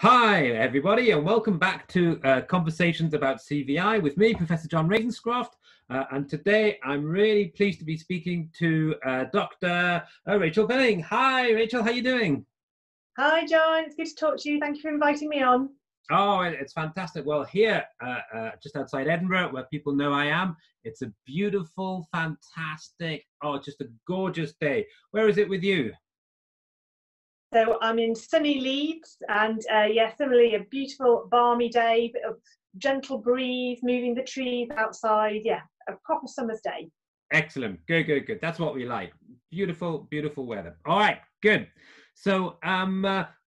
Hi, everybody, and welcome back to Conversations about CVI with me, Professor John Ravenscroft. And today I'm really pleased to be speaking to Dr. Rachel Benning. Hi, Rachel, how are you doing? Hi, John. It's good to talk to you. Thank you for inviting me on. Oh, it's fantastic. Well, here, just outside Edinburgh, where people know I am, it's a beautiful, fantastic, just a gorgeous day. Where is it with you? So I'm in sunny Leeds, and yeah, similarly a beautiful, balmy day, bit of gentle breeze, moving the trees outside. Yeah, a proper summer's day. Excellent. Good, good, good. That's what we like. Beautiful, beautiful weather. All right, good. So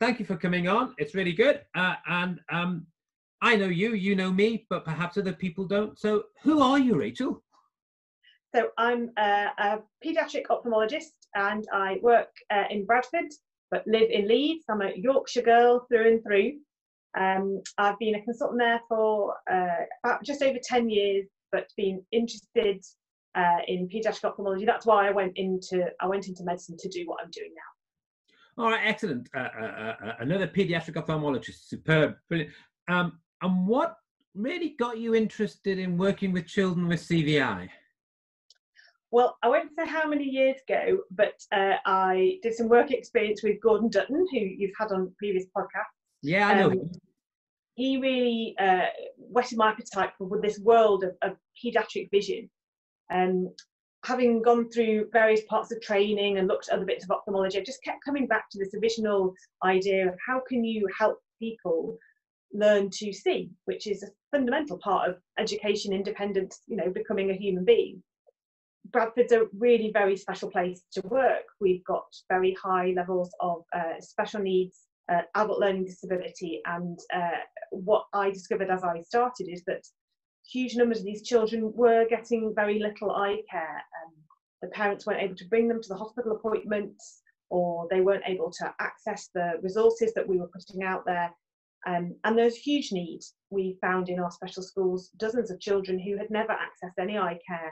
thank you for coming on. It's really good. And I know you, you know me, but perhaps other people don't. So who are you, Rachel? So I'm a paediatric ophthalmologist, and I work in Bradford, but live in Leeds. I'm a Yorkshire girl through and through. I've been a consultant there for about just over 10 years, but been interested in paediatric ophthalmology. That's why I went into medicine to do what I'm doing now. All right, excellent. Another pediatric ophthalmologist, superb, brilliant. And what really got you interested in working with children with CVI? Well, I won't say how many years ago, but I did some work experience with Gordon Dutton, who you've had on previous podcasts. Yeah, I know him. He really whetted my appetite for this world of paediatric vision. Having gone through various parts of training and looked at other bits of ophthalmology, I just kept coming back to this original idea of how can you help people learn to see, which is a fundamental part of education, independence, becoming a human being. Bradford's a really very special place to work. We've got very high levels of special needs, adult learning disability, and what I discovered as I started is that huge numbers of these children were getting very little eye care. The parents weren't able to bring them to the hospital appointments, or they weren't able to access the resources that we were putting out there. And there's huge need. We found in our special schools dozens of children who had never accessed any eye care,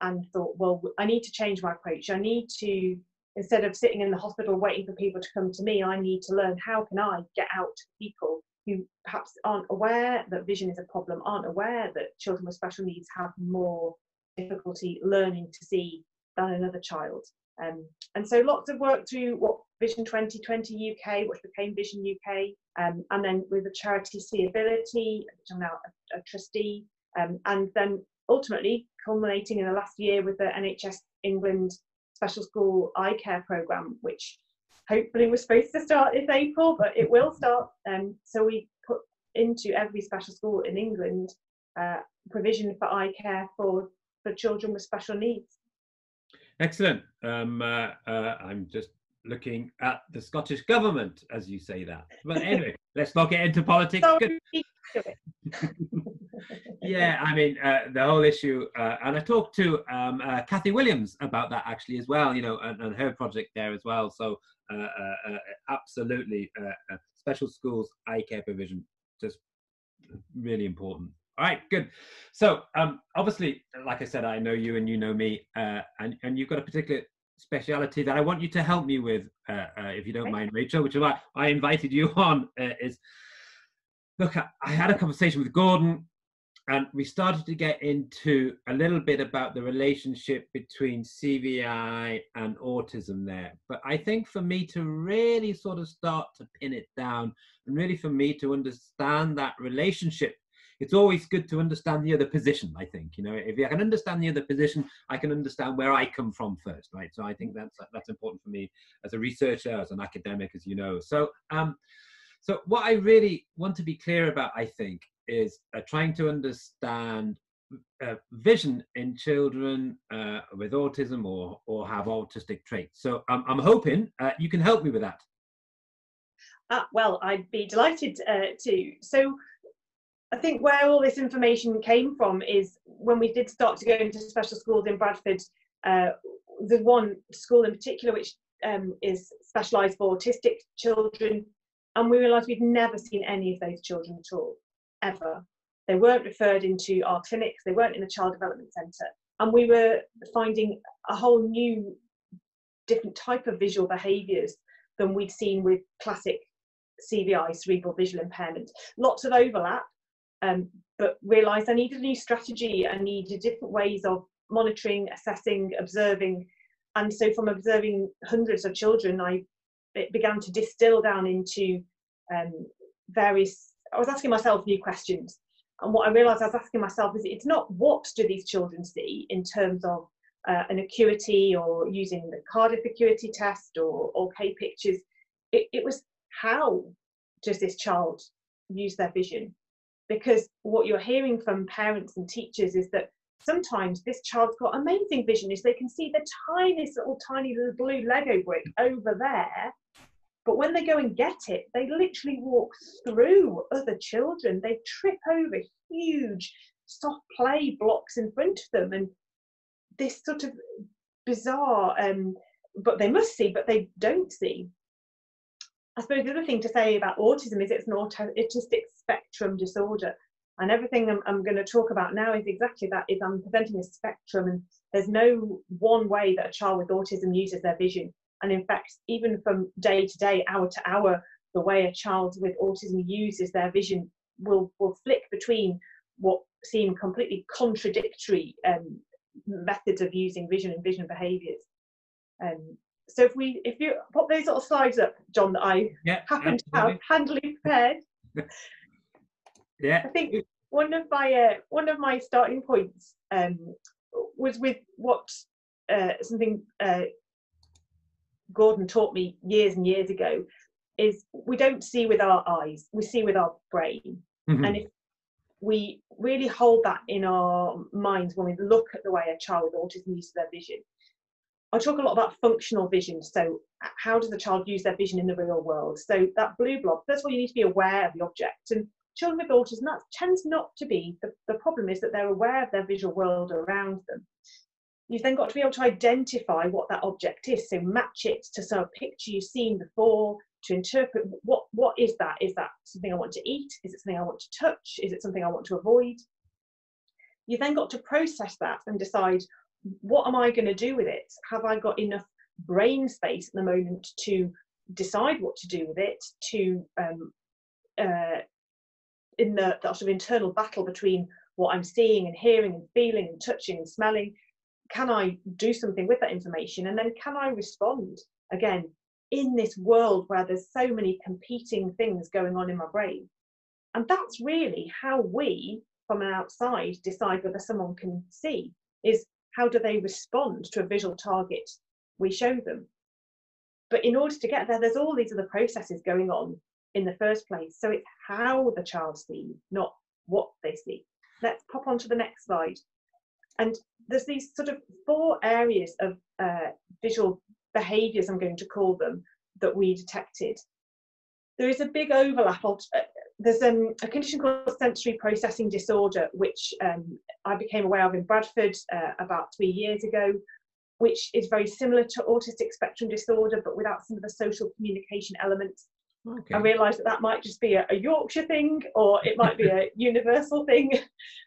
and thought, well, I need to change my approach. I need to, instead of sitting in the hospital waiting for people to come to me, I need to learn how can I get out to people who perhaps aren't aware that vision is a problem, aren't aware that children with special needs have more difficulty learning to see than another child. And so lots of work through what Vision 2020 UK, which became Vision UK, and then with the charity See Ability, which I'm now a trustee, and then ultimately culminating in the last year with the NHS England Special School Eye Care Programme, which hopefully was supposed to start this April, but it will start. So we put into every special school in England provision for eye care for children with special needs. Excellent. I'm just looking at the Scottish government as you say that. But anyway, let's not get into politics. Good. Yeah, I mean, the whole issue, and I talked to Kathy Williams about that actually as well, and her project there as well. So absolutely, special schools, eye care provision, just really important. All right, good. So obviously, like I said, I know you and you know me, and you've got a particular speciality that I want you to help me with, if you don't mind, Rachel, which is why I invited you on. Look, I had a conversation with Gordon, and we started to get into a little bit about the relationship between CVI and autism there. But I think for me to really sort of start to pin it down, and really for me to understand that relationship, it's always good to understand the other position, I think. If I can understand the other position, I can understand where I come from first, right? So I think that's important for me as a researcher, as an academic, as you know. So what I really want to be clear about, I think, is trying to understand vision in children with autism or have autistic traits. So I'm hoping you can help me with that. Well, I'd be delighted to. So I think where all this information came from is when we did start to go into special schools in Bradford, the one school in particular which is specialised for autistic children, and we realised we'd never seen any of those children at all, ever. They weren't referred into our clinics, they weren't in the Child Development Centre, and we were finding a whole new different type of visual behaviours than we'd seen with classic CVI, cerebral visual impairment. Lots of overlap, but realised I needed a new strategy. I needed different ways of monitoring, assessing, observing. And so from observing hundreds of children, it began to distill down into various, I was asking myself new questions. And what I realised I was asking myself is, it's not what do these children see in terms of an acuity or using the Cardiff acuity test or K pictures. It was, how does this child use their vision? Because what you're hearing from parents and teachers is that sometimes this child's got amazing vision, is they can see the tiny little blue Lego brick over there, but when they go and get it, they literally walk through other children. They trip over huge soft play blocks in front of them, and this sort of bizarre, but they must see, but they don't see. I suppose the other thing to say about autism is it's an autistic spectrum disorder, and everything I'm going to talk about now is exactly that. Is I'm presenting a spectrum, and there's no one way that a child with autism uses their vision. And in fact, even from day to day, hour to hour, the way a child with autism uses their vision will flick between what seem completely contradictory methods of using vision and vision behaviours. So if you pop those little slides up, John, that I happen to have handily prepared. Yeah. I think one of my starting points was with what something Gordon taught me years and years ago, is we don't see with our eyes, we see with our brain. Mm-hmm. And if we really hold that in our minds when we look at the way a child with autism uses their vision. I talk a lot about functional vision. So how does the child use their vision in the real world? So that blue blob, first of all, you need to be aware of the object. And children with autism, that tends not to be, the problem is that they're aware of their visual world around them. You've then got to be able to identify what that object is. So match it to some picture you've seen before, to interpret what is that? Is that something I want to eat? Is it something I want to touch? Is it something I want to avoid? You then got to process that and decide, what am I going to do with it? Have I got enough brain space at the moment to decide what to do with it, to in the sort of internal battle between what I'm seeing and hearing and feeling and touching and smelling? Can I do something with that information? And then can I respond, again, in this world where there's so many competing things going on in my brain? And that's really how we, from an outside, decide whether someone can see, is how do they respond to a visual target we show them. But in order to get there, there's all these other processes going on in the first place. So it's how the child sees, not what they see. Let's pop on to the next slide. And there's these sort of 4 areas of visual behaviours, I'm going to call them, that we detected. There is a big overlap. There's a condition called sensory processing disorder, which I became aware of in Bradford about 3 years ago, which is very similar to autistic spectrum disorder, but without some of the social communication elements. Okay. I realised that might just be a Yorkshire thing, or it might be a universal thing.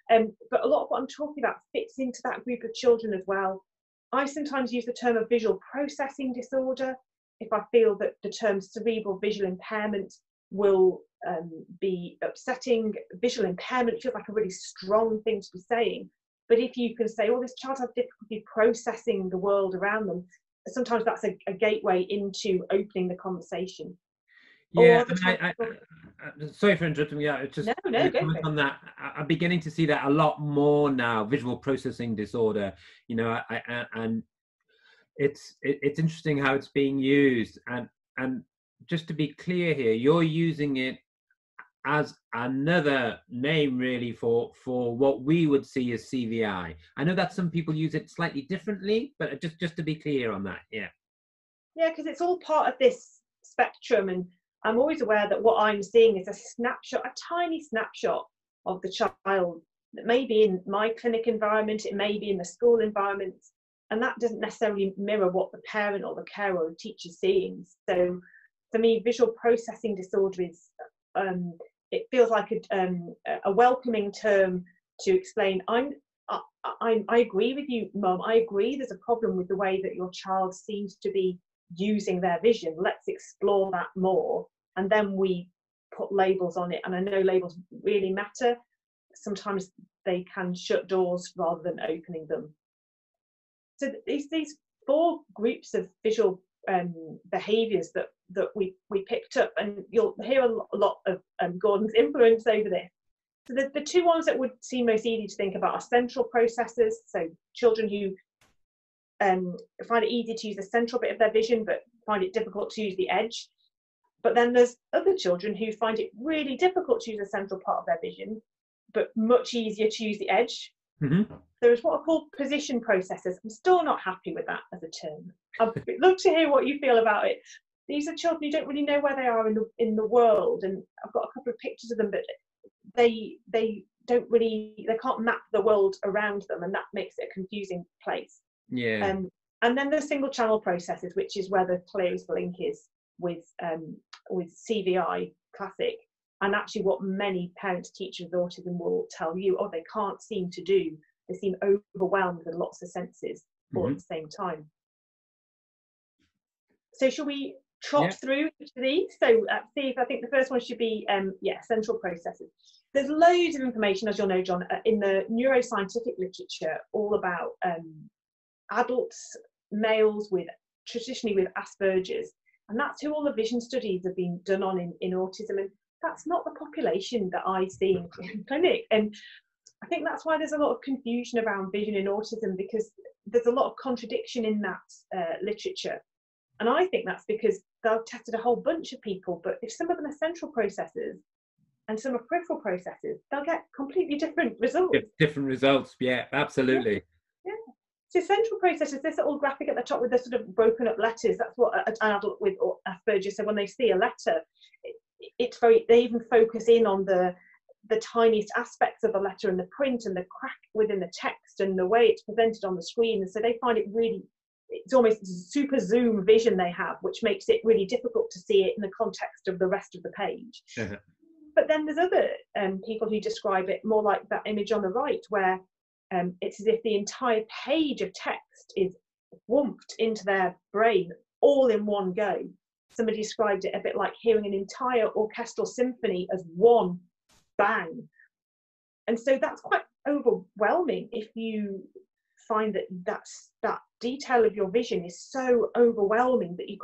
But a lot of what I'm talking about fits into that group of children as well. I sometimes use the term of visual processing disorder if I feel that the term cerebral visual impairment will be upsetting. Visual impairment feels like a really strong thing to be saying. But if you can say, oh, this child has difficulty processing the world around them, sometimes that's a gateway into opening the conversation. Yeah, sorry for interrupting. Yeah, it's just no, go on that. I'm beginning to see that a lot more now. Visual processing disorder, you know, and it's interesting how it's being used. And just to be clear here, you're using it as another name really for what we would see as CVI. I know that some people use it slightly differently, but just to be clear on that. Yeah, because it's all part of this spectrum, and I'm always aware that what I'm seeing is a snapshot, a tiny snapshot of the child that may be in my clinic environment, it may be in the school environment, and that doesn't necessarily mirror what the parent or the carer or the teacher is seeing. So for me, visual processing disorder is, it feels like a welcoming term to explain, I agree with you, Mum, I agree there's a problem with the way that your child seems to be using their vision. Let's explore that more and then we put labels on it. And I know labels really matter. Sometimes they can shut doors rather than opening them. So these 4 groups of visual behaviours that we picked up, and you'll hear a lot of Gordon's influence over this. So the 2 ones that would seem most easy to think about are central processors, so children who find it easy to use the central bit of their vision but find it difficult to use the edge. But then there's other children who find it really difficult to use the central part of their vision but much easier to use the edge. Mm-hmm. There's what are called position processors. I'm still not happy with that as a term. I'd love to hear what you feel about it. These are children who don't really know where they are in the world, and I've got a couple of pictures of them, but they can't map the world around them, and that makes it a confusing place. Yeah. And then the single channel processors, which is where the clearest link is with CVI classic, and actually what many parents, teachers with autism will tell you, they can't seem to do. They seem overwhelmed with lots of senses all at the same time. So shall we trot through each of these? So Steve, I think the first one should be central processors. There's loads of information, as you'll know, John, in the neuroscientific literature all about adults, males traditionally with Asperger's, and that's who all the vision studies have been done on in autism, and that's not the population that I see in clinic. And I think that's why there's a lot of confusion around vision in autism, because there's a lot of contradiction in that literature. And I think that's because they've tested a whole bunch of people, but if some of them are central processors and some are peripheral processors, they'll get completely different results. Different results, yeah, absolutely. Yeah. So central processors, this little graphic at the top with the sort of broken up letters, that's what an adult with Asperger's, so when they see a letter, they even focus in on the tiniest aspects of the letter and the print and the crack within the text and the way it's presented on the screen. And so they find it really, it's almost super zoom vision they have, which makes it really difficult to see it in the context of the rest of the page. But then there's other people who describe it more like that image on the right, where it's as if the entire page of text is whumped into their brain all in one go. Somebody described it a bit like hearing an entire orchestral symphony as one bang. And so that's quite overwhelming if you find that detail of your vision is so overwhelming that you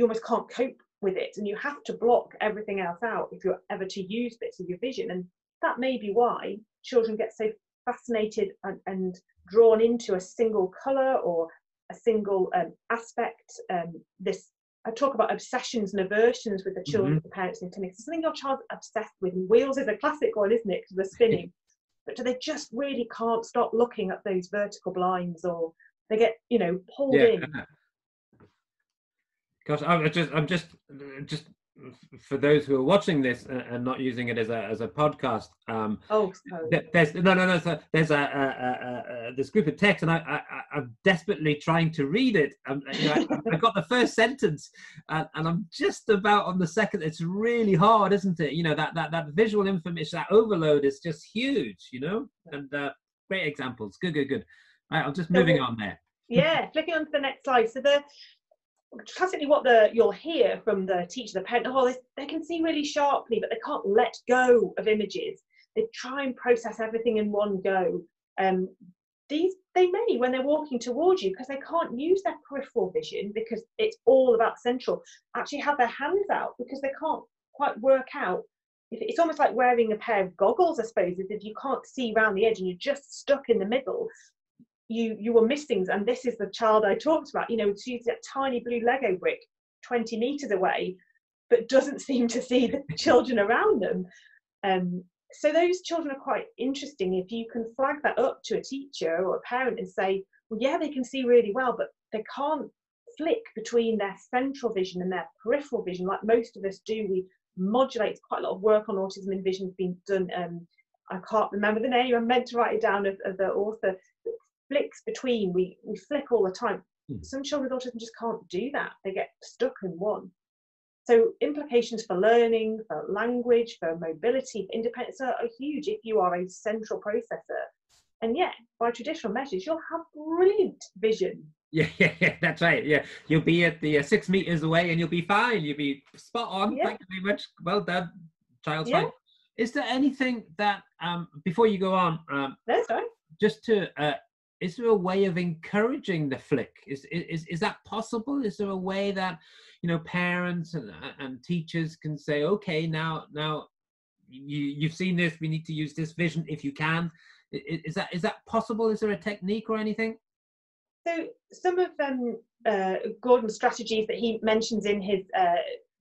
almost can't cope with it, and you have to block everything else out if you're ever to use bits of your vision. And that may be why children get so fascinated and drawn into a single colour or a single aspect. I talk about obsessions and aversions with the children, the parents in clinics. It's something your child's obsessed with. Wheels is a classic one, isn't it? Because they're spinning. But they just really can't stop looking at those vertical blinds, or they get, pulled in. Gosh, I'm just for those who are watching this and not using it as a podcast. There's this group of text, and I'm desperately trying to read it. I got the first sentence, and I'm just about on the second. It's really hard, isn't it? That visual information, that overload is just huge. And great examples. Good. Right, I'm just moving on there. Yeah, flicking on to the next slide. So classically what you'll hear from the teacher, the parent, they can see really sharply, but they can't let go of images. They try and process everything in one go. They may, when they're walking towards you, because they can't use their peripheral vision because it's all about central, actually have their hands out because they can't quite work out. It's almost like wearing a pair of goggles, I suppose, if you can't see around the edge and you're just stuck in the middle. You were missing, and this is the child I talked about, sees that tiny blue Lego brick 20 meters away, but doesn't seem to see the children around them. So those children are quite interesting if you can flag that up to a teacher or a parent and say, well, yeah, they can see really well, but they can't flick between their central vision and their peripheral vision like most of us do. We modulate. Quite a lot of work on autism and vision has been done. I can't remember the name. I meant to write it down of the author. Flicks between, we flick all the time. Some children with autism just can't do that. They get stuck in one. So implications for learning, for language, for mobility, for independence are huge if you are a central processor. And yet, by traditional measures, you'll have brilliant vision Yeah, yeah, yeah, that's right. Yeah, you'll be at the 6 meters away and you'll be fine. You'll be spot on. Yeah, Thank you very much. Well done. Child's yeah, fine. Is there anything that, before you go on, that's right. just to, is there a way of encouraging the flick? Is that possible? Is there a way that, parents and teachers can say, okay, now you've seen this, we need to use this vision if you can. Is that possible? Is there a technique or anything? So some of Gordon's strategies that he mentions in his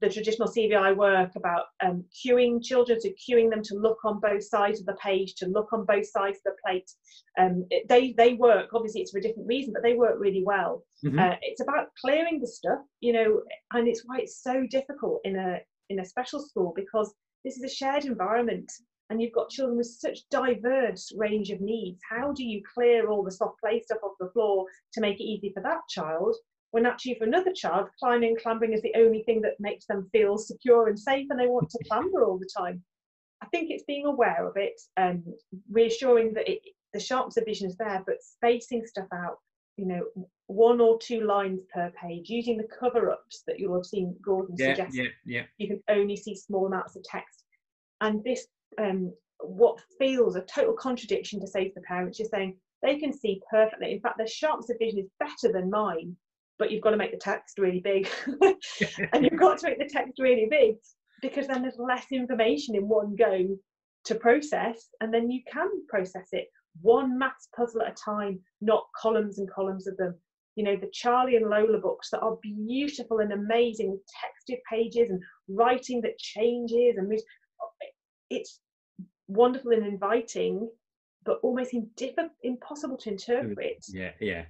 the traditional CVI work about cueing children, so cueing them to look on both sides of the page, to look on both sides of the plate. They work. Obviously, it's for a different reason, but they work really well. Mm-hmm. It's about clearing the stuff, and it's why it's so difficult in a special school, because this is a shared environment. And you've got children with such diverse range of needs. How do you clear all the soft play stuff off the floor to make it easy for that child, when actually for another child, climbing and clambering is the only thing that makes them feel secure and safe, and they want to clamber all the time? I think it's being aware of it and reassuring that the sharpness of vision is there, but spacing stuff out, 1 or 2 lines per page, using the cover-ups that you'll have seen Gordon suggest. Yeah. You can only see small amounts of text. And this what feels a total contradiction to say to the parents, you're saying they can see perfectly. In fact, their sharpness of vision is better than mine, but you've got to make the text really big. And you've got to make the text really big, because then there's less information in one go to process, and then you can process it one maths puzzle at a time, not columns and columns of them. The Charlie and Lola books that are beautiful and amazing, with texted pages and writing that changes, and it's wonderful and inviting, but almost impossible to interpret. Yeah.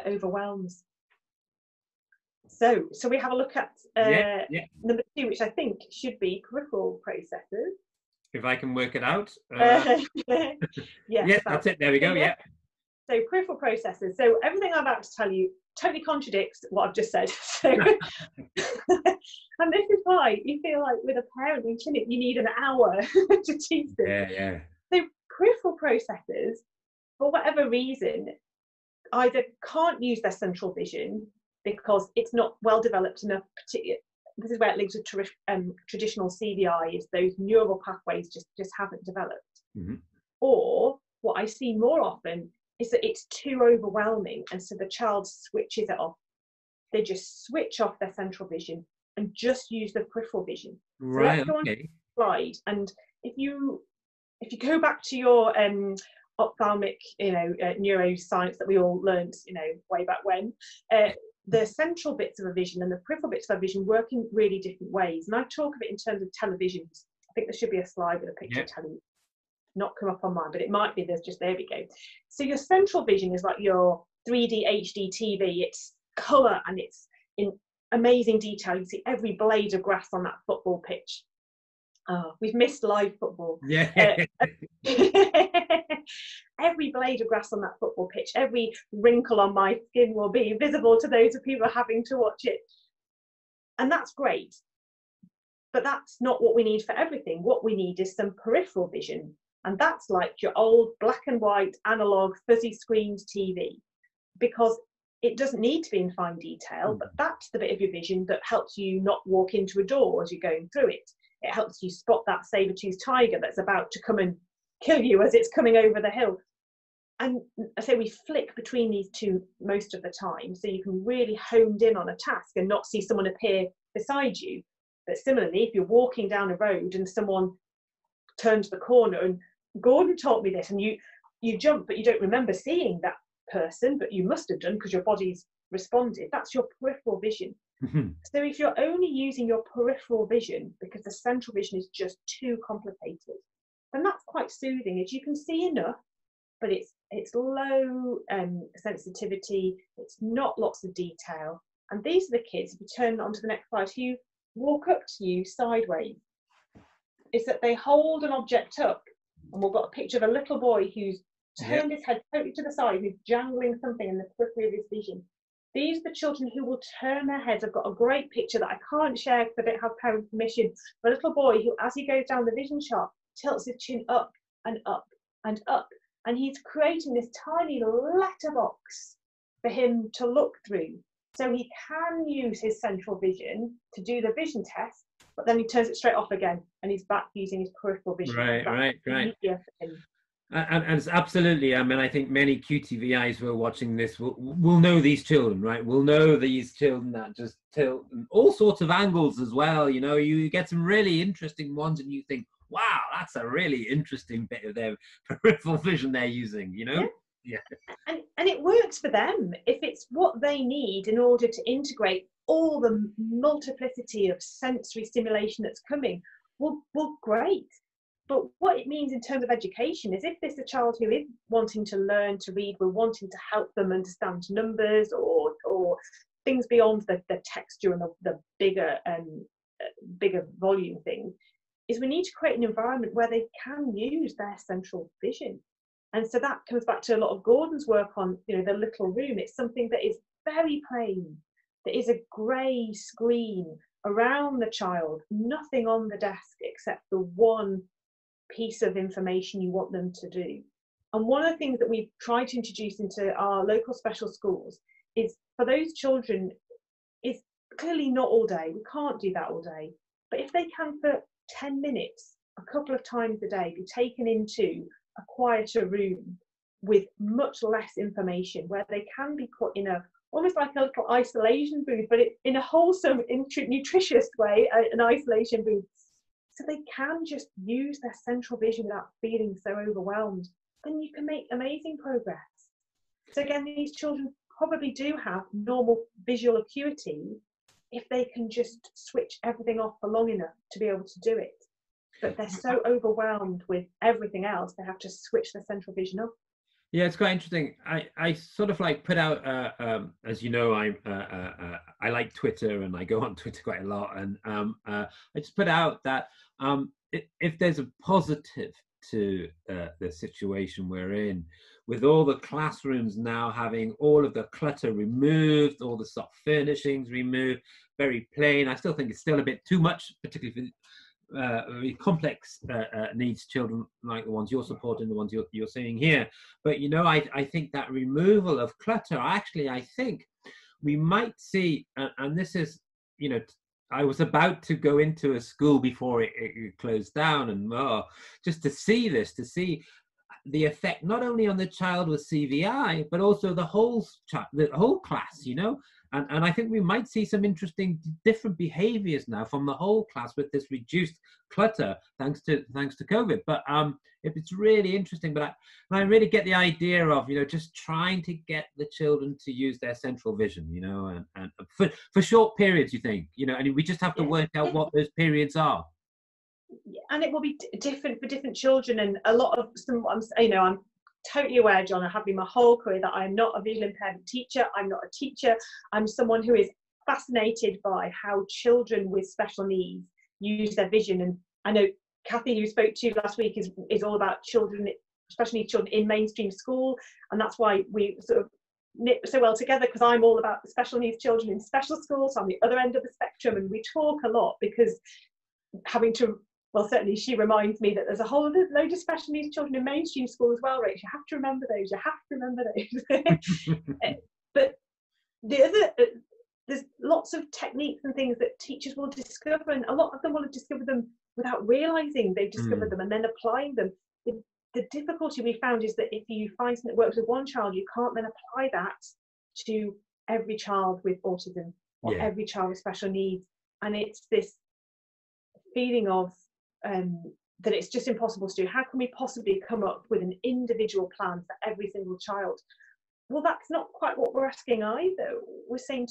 Overwhelms. So we have a look at number 2, which I think should be peripheral processors. If I can work it out. Yes, that's it. There we go. Yeah. So peripheral processors. So everything I'm about to tell you totally contradicts what I've just said. So, and this is why you feel like with a parent in clinic, you need an hour to teach them. Yeah. So peripheral processors, for whatever reason, either can't use their central vision because it's not well developed enough. This is where it links with traditional CVI, is those neural pathways just haven't developed. Mm-hmm. Or what I see more often is that it's too overwhelming, and so the child switches it off. They just switch off their central vision and just use the peripheral vision. Right. So let's go on to the slide, and if you go back to your ophthalmic, neuroscience that we all learned, way back when, the central bits of a vision and the peripheral bits of a vision work in really different ways. And I talk of it in terms of televisions. I think there should be a slide with a picture of television. Not come up on mine, but it might be. There we go. So your central vision is like your 3D HD TV. It's colour and it's in amazing detail. You see every blade of grass on that football pitch. Oh, we've missed live football. Yeah. Every blade of grass on that football pitch, every wrinkle on my skin will be visible to those of people having to watch it. And that's great. But that's not what we need for everything. What we need is some peripheral vision. And that's like your old black and white, analog, fuzzy screened TV. Because it doesn't need to be in fine detail, but that's the bit of your vision that helps you not walk into a door as you're going through it. It helps you spot that saber-toothed tiger that's about to come and kill you as it's coming over the hill. And I say we flick between these two most of the time, so you can really honed in on a task and not see someone appear beside you. But similarly, if you're walking down a road and someone turns the corner, and Gordon taught me this, and you jump, but you don't remember seeing that person, but you must have done because your body's responded. That's your peripheral vision. So if you're only using your peripheral vision because the central vision is just too complicated, then that's quite soothing, as you can see enough, but it's low sensitivity, it's not lots of detail. And these are the kids, if you turn onto the next slide, who walk up to you sideways. Is that they hold an object up, and we've got a picture of a little boy who's turned his head totally to the side, who's jangling something in the periphery of his vision. These are the children who will turn their heads. I've got a great picture that I can't share because I don't have parent permission. A little boy who, as he goes down the vision chart, tilts his chin up and up and up. And he's creating this tiny letterbox for him to look through. So he can use his central vision to do the vision test, but then he turns it straight off again and he's back using his peripheral vision. Right. Easier for him. And it's absolutely, I mean, I think many QTVIs who are watching this will know these children, right? Will know these children that just tilt in all sorts of angles as well. You know, you get some really interesting ones and you think, wow, that's a really interesting bit of their peripheral vision they're using, you know? Yeah. And it works for them if it's what they need in order to integrate all the multiplicity of sensory stimulation that's coming. Well, great. But what it means in terms of education is if there's a child who is wanting to learn to read, we're wanting to help them understand numbers or things beyond the texture and the bigger volume thing, is we need to create an environment where they can use their central vision. And so that comes back to a lot of Gordon's work on, you know, the little room. It's something that is very plain. There is a grey screen around the child, nothing on the desk except the one piece of information you want them to do. And one of the things that we've tried to introduce into our local special schools is for those children, is clearly not all day. We can't do that all day. But if they can for 10 minutes, a couple of times a day, be taken into a quieter room with much less information, where they can be put in a almost like a little isolation booth, but in a wholesome, nutritious way, an isolation booth, so they can just use their central vision without feeling so overwhelmed, then you can make amazing progress. So again, these children probably do have normal visual acuity if they can just switch everything off for long enough to be able to do it. But they're so overwhelmed with everything else, they have to switch their central vision off. Yeah, it's quite interesting. I sort of like put out, as you know, I like Twitter and I go on Twitter quite a lot. And I just put out that if there's a positive to the situation we're in, with all the classrooms now having all of the clutter removed, all the soft furnishings removed, very plain. I still think it's still a bit too much, particularly for very complex needs children like the ones you're supporting, the ones you're seeing here. But you know, I think that removal of clutter, actually, I think we might see, and this is, you know, I was about to go into a school before it closed down, and just to see this, to see the effect not only on the child with CVI, but also the whole class, you know. And I think we might see some interesting different behaviors now from the whole class with this reduced clutter thanks to COVID. But it's really interesting. But I really get the idea of, you know, just trying to get the children to use their central vision, you know, and for short periods, you think, you know, and we just have to work out what those periods are. And it will be different for different children. And a lot of I'm totally aware, John, I have been my whole career that I'm not a visual impairment teacher. I'm not a teacher. I'm someone who is fascinated by how children with special needs use their vision. And I know Kathy, who spoke to you last week, is all about children, special needs children in mainstream school. And that's why we sort of knit so well together, because I'm all about the special needs children in special schools, so on the other end of the spectrum. And we talk a lot because certainly she reminds me that there's a whole load of special needs children in mainstream school as well, Rach. You have to remember those. But there's lots of techniques and things that teachers will discover, and a lot of them will have discovered them without realising they've discovered them and then applying them. The difficulty we found is that if you find something that works with one child, you can't then apply that to every child with autism or every child with special needs. And it's this feeling of that it's just impossible to do. How can we possibly come up with an individual plan for every single child? Well, that's not quite what we're asking either. We're saying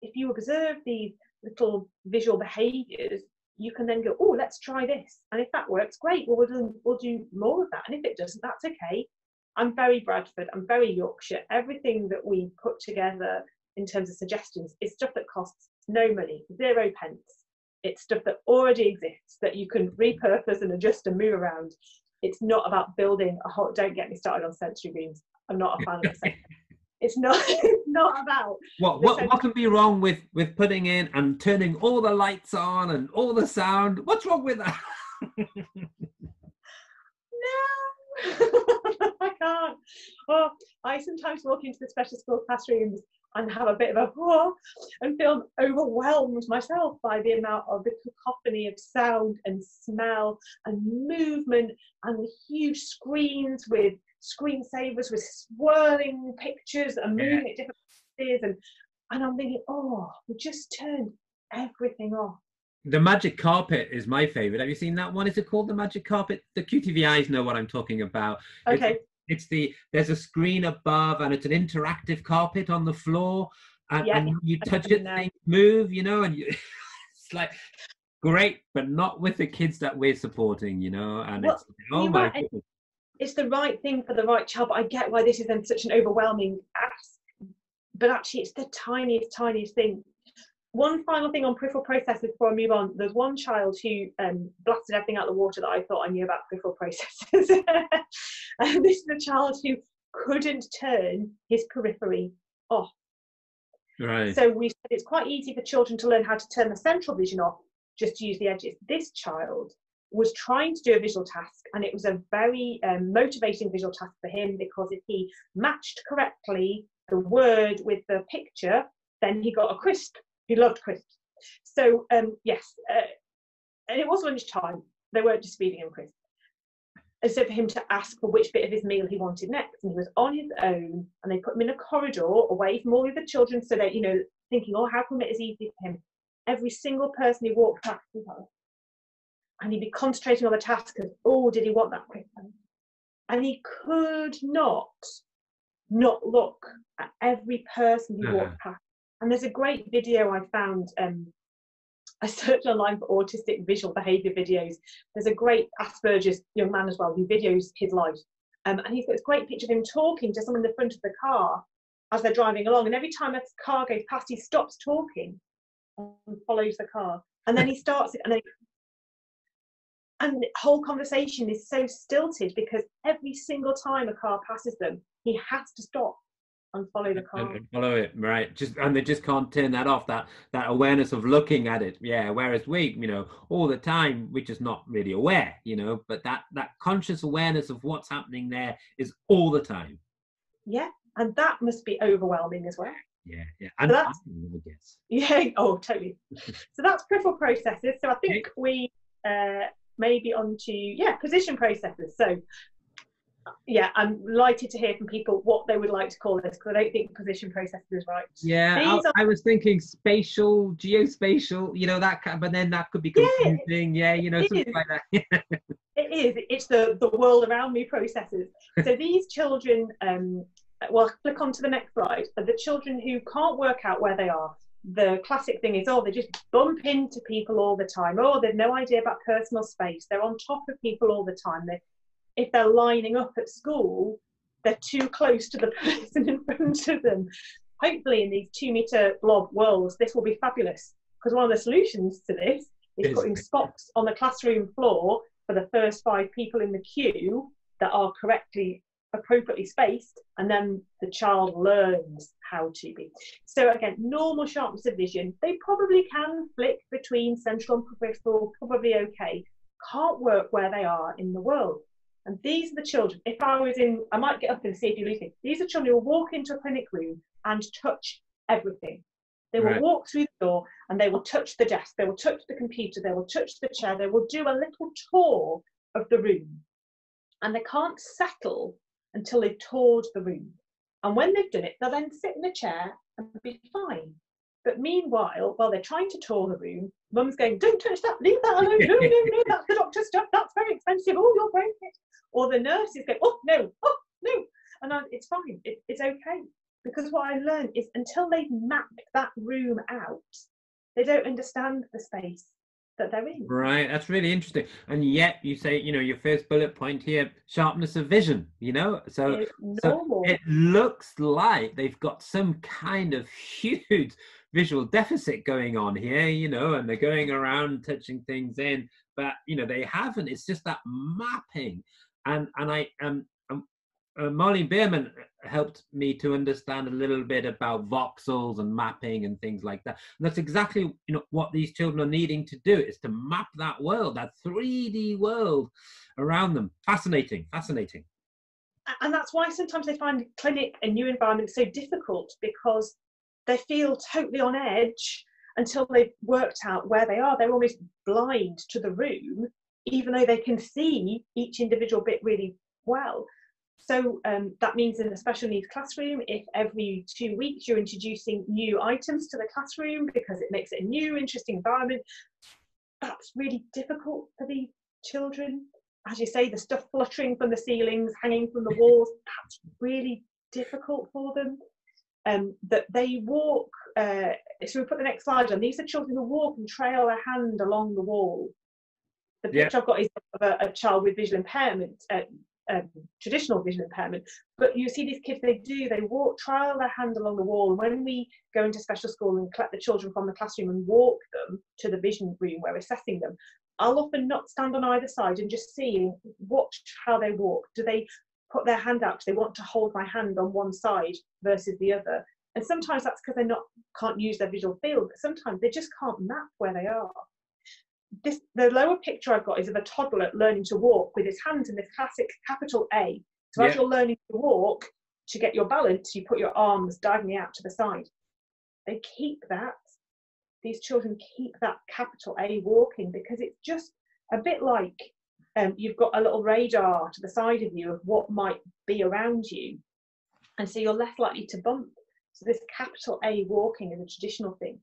if you observe these little visual behaviours, you can then go, oh, let's try this. And if that works, great. Well, we'll do more of that. And if it doesn't, that's okay. I'm very Bradford. I'm very Yorkshire. Everything that we put together in terms of suggestions is stuff that costs no money, 0 pence. It's stuff that already exists that you can repurpose and adjust and move around. It's not about building a whole. Don't get me started on sensory rooms. I'm not a fan of it. It's not about what can be wrong with putting in and turning all the lights on and all the sound. What's wrong with that? No. I can't. Oh, I sometimes walk into the special school classrooms and have a bit of a and feel overwhelmed myself by the amount of the cacophony of sound and smell and movement and the huge screens with screensavers with swirling pictures and moving at different places, and I'm thinking, oh, we just turned everything off. The magic carpet is my favorite. Have you seen that one? Is it called the magic carpet? The QTVIs know what I'm talking about. Okay. There's a screen above and it's an interactive carpet on the floor, and you touch it, things move, you know, and it's like great, but not with the kids that we're supporting, you know. And it's my goodness. It's the right thing for the right child, but I get why this is then such an overwhelming ask. But actually, it's the tiniest thing. One final thing on peripheral processes before I move on. There's one child who blasted everything out of the water that I thought I knew about peripheral processes. And this is a child who couldn't turn his periphery off. Right. So we said it's quite easy for children to learn how to turn the central vision off, just to use the edges. This child was trying to do a visual task, and it was a very motivating visual task for him, because if he matched correctly the word with the picture, then he got a crisp. He loved crisps. So yes, and it was lunchtime. They weren't just feeding him crisps. And so for him to ask for which bit of his meal he wanted next, and he was on his own, and they put him in a corridor away from all the other children, so that, you know, thinking, oh, how can we make it easy for him? Every single person he walked past, and he'd be concentrating on the task of, oh, did he want that crisp? And he could not look at every person he walked past. And there's a great video I found. I searched online for autistic visual behaviour videos. There's a great Asperger's young man as well who videos his life. And he's got this great picture of him talking to someone in the front of the car as they're driving along. And every time a car goes past, he stops talking and follows the car. And then he starts it, and the whole conversation is so stilted because every single time a car passes them, he has to stop and follow the car. And follow it, right? And they just can't turn that off. That awareness of looking at it, yeah. Whereas we, you know, all the time we're just not really aware, you know. But that conscious awareness of what's happening there is all the time. Yeah, and that must be overwhelming as well. Yeah. And so oh, totally. So that's peripheral processes. So I think we maybe on to position processes. So. Yeah, I'm delighted to hear from people what they would like to call this, because I don't think position processes is right. Yeah, I was thinking spatial, geospatial, you know, that kind, but then that could be confusing. Yeah, you know, something like that. It is. It's the world around me processes. So these children, well, click on to the next slide. But the children who can't work out where they are, the classic thing is, oh, they just bump into people all the time. Oh, they've no idea about personal space. They're on top of people all the time. If they're lining up at school, they're too close to the person in front of them. Hopefully in these 2-meter blob worlds, this will be fabulous, because one of the solutions to this is putting spots on the classroom floor for the first 5 people in the queue that are appropriately spaced, and then the child learns how to be. So again, normal sharpness of vision, they probably can flick between central and peripheral, probably okay. Can't work where they are in the world. And these are the children, if I was in, I might get up and see if you lose me. These are children who will walk into a clinic room and touch everything. They will walk through the door and they will touch the desk, they will touch the computer, they will touch the chair, they will do a little tour of the room. And they can't settle until they've toured the room. And when they've done it, they'll then sit in a chair and be fine. But meanwhile, while they're trying to tour the room, mum's going, don't touch that, leave that alone, no, that's the doctor's stuff, that's very expensive, oh, you'll break it. Or the nurse is going, oh, no, and it's fine, it's okay. Because what I learned is until they've mapped that room out, they don't understand the space that they're in. Right, that's really interesting. And yet you say, you know, your first bullet point here, sharpness of vision, you know, so it looks like they've got some kind of huge visual deficit going on here, you know, and they're going around touching things in, but you know, they haven't. It's just that mapping. And I Marlene Bierman helped me to understand a little bit about voxels and mapping and things like that. And that's exactly, you know, what these children are needing to do, is to map that world, that 3D world around them. Fascinating. And that's why sometimes they find clinic and new environments so difficult, because they feel totally on edge until they've worked out where they are. They're almost blind to the room, even though they can see each individual bit really well. So that means in a special needs classroom, if every 2 weeks you're introducing new items to the classroom because it makes it a new, interesting environment, that's really difficult for the children. As you say, the stuff fluttering from the ceilings, hanging from the walls, that's really difficult for them. That they walk, so we put the next slide on, these are children who walk and trail their hand along the wall. The picture I've got is of a child with visual impairment, traditional vision impairment, but you see these kids, they walk, trail their hand along the wall. And when we go into special school and collect the children from the classroom and walk them to the vision room where we're assessing them, I'll often not stand on either side and just watch how they walk. Do they put their hand out because they want to hold my hand on one side versus the other? And sometimes that's because they can't use their visual field, but sometimes they just can't map where they are. The lower picture I've got is of a toddler learning to walk with his hands in this classic capital A. So as you're learning to walk, to get your balance, you put your arms diagonally out to the side. They keep that. These children keep that capital A walking because it's just a bit like you've got a little radar to the side of you of what might be around you. And so you're less likely to bump. So this capital A walking is a traditional thing.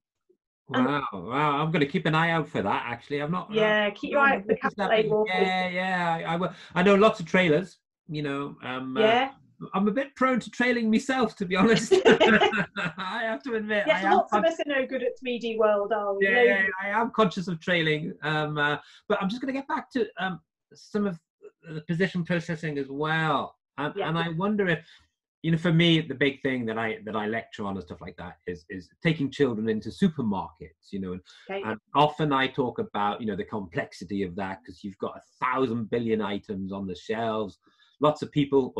Wow, I'm going to keep an eye out for that, actually. I'm not. Yeah, keep your eye out for the capital A walking. Yeah, I will. I know lots of trailers, you know. I'm a bit prone to trailing myself, to be honest. I have to admit. Yes, lots of us are no good at 3D world, are we? Yeah, I am conscious of trailing. But I'm just going to get back to some of the position processing as well. And I wonder if, you know, for me, the big thing that I lecture on and stuff like that is taking children into supermarkets, you know, and often I talk about, you know, the complexity of that, because you've got 1,000 billion items on the shelves, lots of people,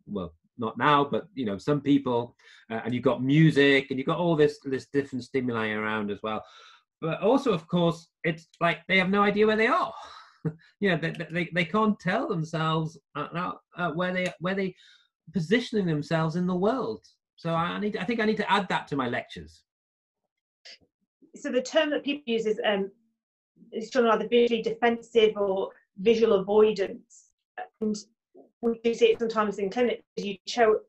well, not now, but, you know, some people, and you've got music and you've got all this different stimuli around as well. But also, of course, it's like they have no idea where they are. You know, they can't tell themselves where they positioning themselves in the world. So I think I need to add that to my lectures. So the term that people use is sort of either visually defensive or visual avoidance. And we do see it sometimes in clinic. You show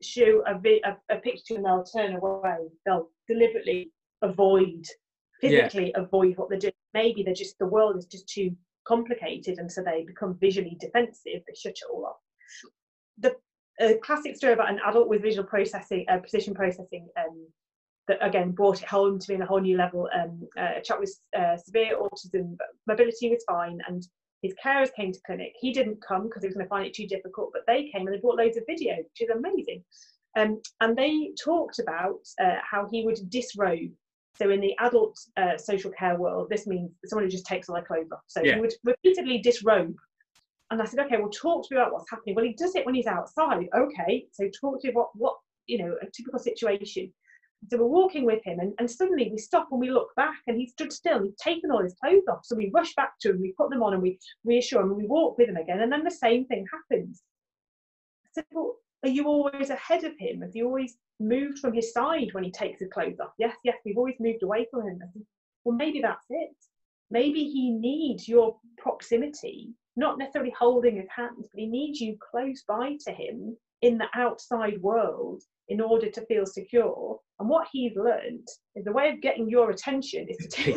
a picture and they'll turn away. They'll deliberately physically avoid what they're doing. Maybe the world is just too complicated, and so they become visually defensive. They shut it all off. A classic story about an adult with visual processing, precision processing, that again brought it home to me on a whole new level. A chap with severe autism, but mobility was fine, and his carers came to clinic. He didn't come because he was going to find it too difficult, but they came and they brought loads of video, which is amazing. And they talked about how he would disrobe. So in the adult social care world, this means someone who just takes all their clothes off. So he would repeatedly disrobe. And I said, okay, well, talk to me about what's happening. Well, he does it when he's outside. Okay, so talk to me about what, you know, a typical situation. So we're walking with him, and suddenly we stop and we look back, and he stood still and he'd taken all his clothes off. So we rush back to him, we put them on, and we reassure him, and we walk with him again. And then the same thing happens. I said, well, are you always ahead of him? Have you always moved from his side when he takes his clothes off? Yes, we've always moved away from him. I said, well, maybe that's it. Maybe he needs your proximity, not necessarily holding his hands, but he needs you close by to him in the outside world in order to feel secure. And what he's learned is the way of getting your attention is to take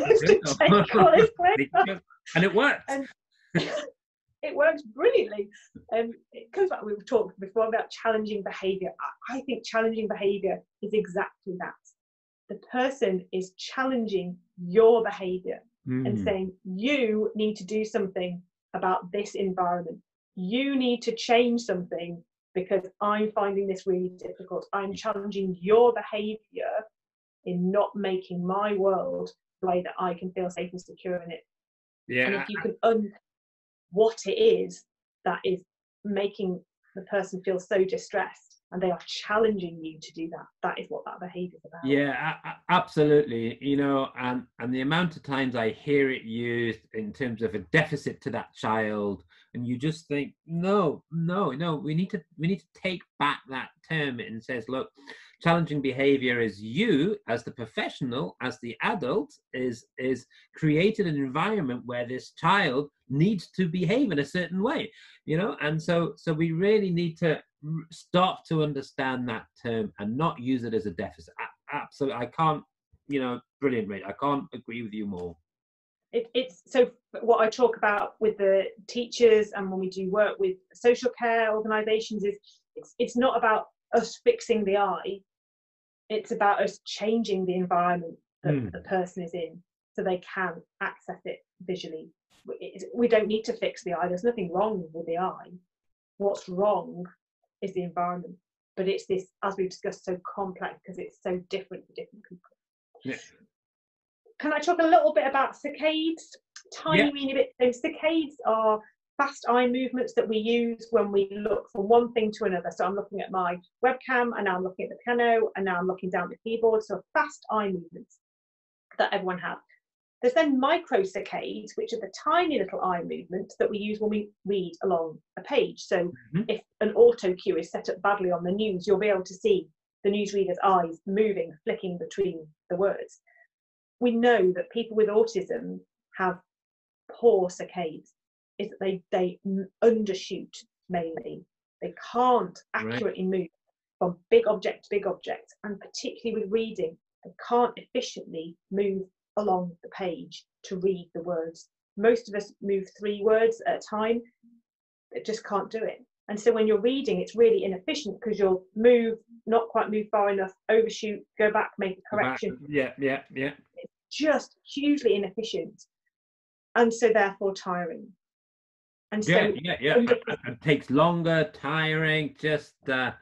all his clothes off. And it works. And it works brilliantly. It comes back, we've talked before about challenging behaviour. I think challenging behaviour is exactly that. The person is challenging your behaviour and saying, you need to do something about this environment. You need to change something because I'm finding this really difficult. I'm challenging your behaviour in not making my world the way that I can feel safe and secure in it. Yeah. And if you can what it is that is making the person feel so distressed, and they are challenging you to do that. That is what that behaviour is about. Yeah, absolutely. You know, and the amount of times I hear it used in terms of a deficit to that child, and you just think, no, we need to take back that term. And says, look, challenging behavior is you as the professional, as the adult, is created an environment where this child needs to behave in a certain way, you know. And so we really need to start to understand that term and not use it as a deficit. Absolutely, I can't, you know, brilliant, Rach. I can't agree with you more. It's so what I talk about with the teachers and when we do work with social care organisations is it's not about us fixing the eye. It's about us changing the environment that the person is in so they can access it visually. We don't need to fix the eye. There's nothing wrong with the eye. What's wrong is the environment. But it's this, as we've discussed, so complex because it's so different for different people. Yeah. Can I talk a little bit about saccades? Tiny weeny bit. So saccades are fast eye movements that we use when we look from one thing to another. So I'm looking at my webcam, and now I'm looking at the piano, and now I'm looking down the keyboard. So fast eye movements that everyone has. There's then microsaccades, which are the tiny little eye movements that we use when we read along a page. So if an auto cue is set up badly on the news, you'll be able to see the newsreader's eyes moving, flicking between the words. We know that people with autism have poor saccades, is that they undershoot mainly. They can't accurately move from big object to big object, and particularly with reading, they can't efficiently move along the page to read the words. Most of us move 3 words at a time. It just can't do it. And so when you're reading, it's really inefficient because you'll move, not quite move far enough, overshoot, go back, make a correction. Yeah. It's just hugely inefficient, and so therefore tiring. And so it takes longer, tiring, just and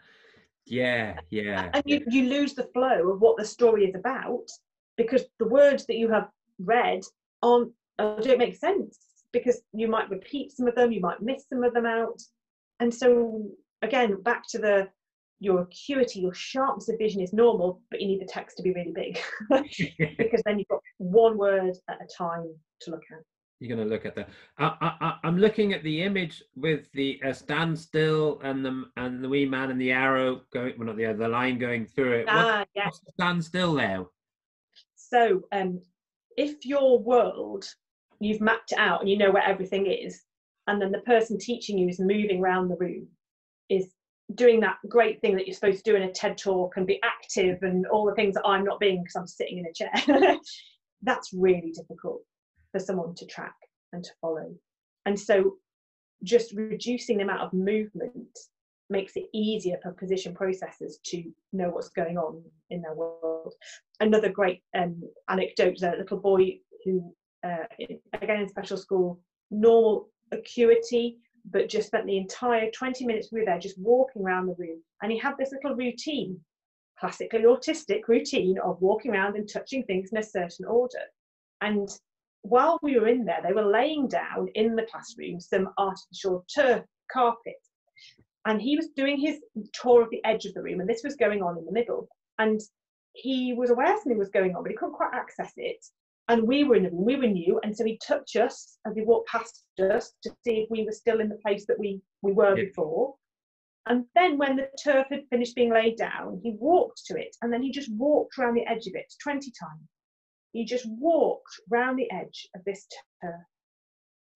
you lose the flow of what the story is about because the words that you have read don't make sense, because you might repeat some of them, you might miss some of them out. And so again, back to your acuity, your sharpness of vision is normal, but you need the text to be really big because then you've got one word at a time to look at. You're going to look at that. I'm looking at the image with the standstill and the wee man and the arrow going. Well, not the line going through it. What's the standstill there? So, if your world, you've mapped it out and you know where everything is, and then the person teaching you is moving around the room, is doing that great thing that you're supposed to do in a TED talk and be active and all the things that I'm not being because I'm sitting in a chair. That's really difficult for someone to track and to follow. And so just reducing the amount of movement makes it easier for position processors to know what's going on in their world. Another great anecdote is a little boy who, again in special school, normal acuity, but just spent the entire 20 minutes we were there just walking around the room. And he had this little routine, classically autistic routine of walking around and touching things in a certain order. And while we were in there, they were laying down in the classroom some artificial turf carpet. And he was doing his tour of the edge of the room, and this was going on in the middle. And he was aware something was going on, but he couldn't quite access it. And we were in the room, we were new, and so he touched us as he walked past us to see if we were still in the place that we were before. And then when the turf had finished being laid down, he walked to it, and then he just walked around the edge of it 20 times. He just walked round the edge of this turf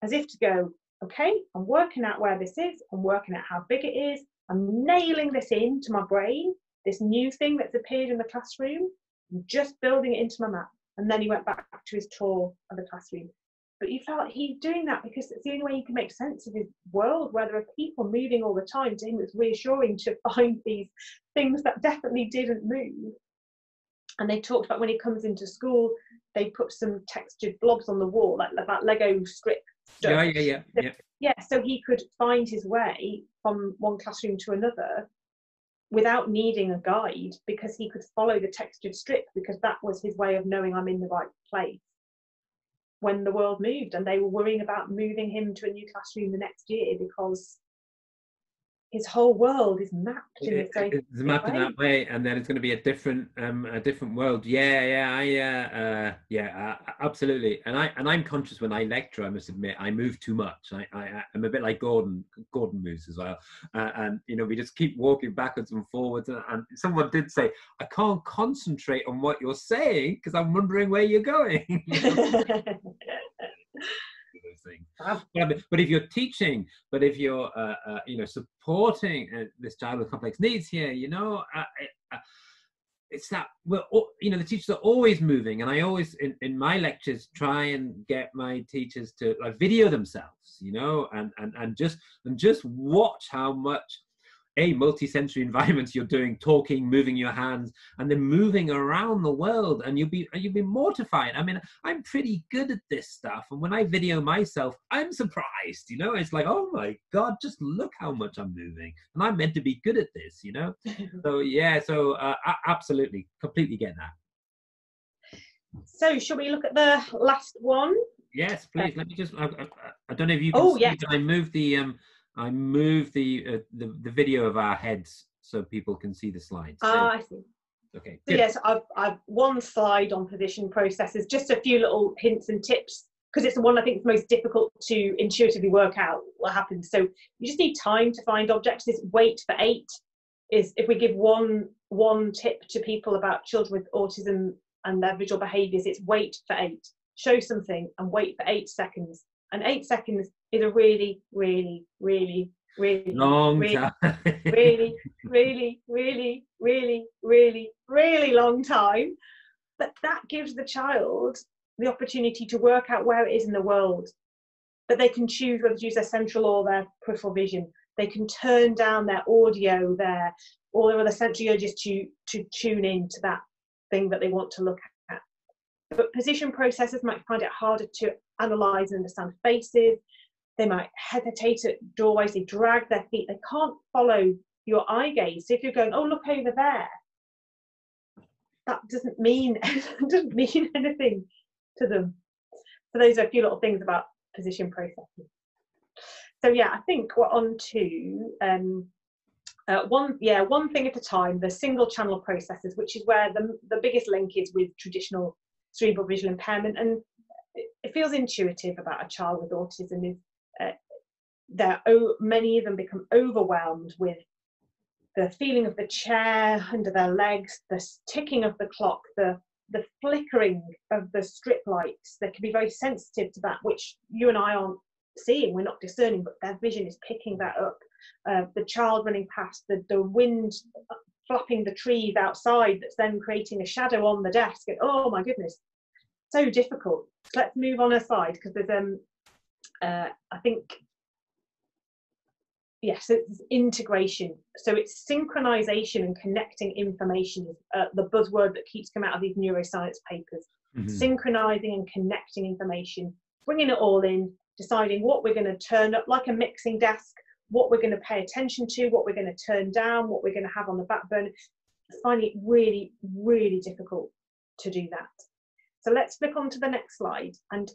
as if to go, okay, I'm working out where this is, I'm working out how big it is, I'm nailing this into my brain, this new thing that's appeared in the classroom, I'm just building it into my map. And then he went back to his tour of the classroom. But you felt like he's doing that because it's the only way he can make sense of his world, where there are people moving all the time. To him, it's reassuring to find these things that definitely didn't move. And they talked about when he comes into school, they put some textured blobs on the wall, like that Lego strip stuff. Yeah, so he could find his way from one classroom to another without needing a guide, because he could follow the textured strip, because that was his way of knowing I'm in the right place when the world moved. And they were worrying about moving him to a new classroom the next year because his whole world is mapped in this very It's mapped in way. that way, and then it's going to be a different world. Absolutely. And I'm conscious when I lecture. I must admit, I move too much. I'm a bit like Gordon. Gordon moves as well, and you know, we just keep walking backwards and forwards. And someone did say, I can't concentrate on what you're saying because I'm wondering where you're going. You know? But if you're teaching, but if you're you know, supporting this child with complex needs here, you know, it's that we're all, you know, the teachers are always moving, and I always in my lectures try and get my teachers to like video themselves, you know, and just watch how much multi-sensory environments you're doing, talking, moving your hands, and then moving around the world, and you'll be mortified. I mean, I'm pretty good at this stuff, and when I video myself, I'm surprised, you know. It's like, oh my God, just look how much I'm moving, and I'm meant to be good at this, you know. So yeah, so absolutely, completely get that. So shall we look at the last one? Yes, please. Let me just I don't know if you can see, but I moved the video of our heads so people can see the slides. I see. Okay. So yes, I've one slide on position processes, just a few little hints and tips, because it's the one I think is most difficult to intuitively work out what happens. So you just need time to find objects. This wait for 8 is, if we give one tip to people about children with autism and their visual behaviours, it's wait for 8. Show something and wait for 8 seconds. And 8 seconds is a really, really, really, really long time. really, really, really, really, really, really long time. But that gives the child the opportunity to work out where it is in the world. That they can choose whether to use their central or their peripheral vision. They can turn down their audio, all their other sensory urges to tune in to that thing that they want to look at. But position processors might find it harder to analyse and understand faces. They might hesitate at doorways, they drag their feet, they can't follow your eye gaze. So if you're going, oh, look over there, that doesn't mean anything to them. So those are a few little things about position processing. So yeah, I think we're on to one thing at a time, the single channel processors, which is where the biggest link is with traditional cerebral visual impairment. And it feels intuitive about a child with autism is many of them become overwhelmed with the feeling of the chair under their legs, the ticking of the clock, the flickering of the strip lights. They can be very sensitive to that, which you and I aren't seeing, we're not discerning, but their vision is picking that up. The child running past, the wind flapping the trees outside that's then creating a shadow on the desk. And, oh my goodness, so difficult. Let's move on aside, because there's I think, yes, it's integration. So it's synchronization and connecting information, the buzzword that keeps coming out of these neuroscience papers. Mm-hmm. Synchronizing and connecting information, bringing it all in, deciding what we're going to turn up, like a mixing desk, what we're going to pay attention to, what we're going to turn down, what we're going to have on the back burner. Finding it really, really difficult to do that. So let's flick on to the next slide. And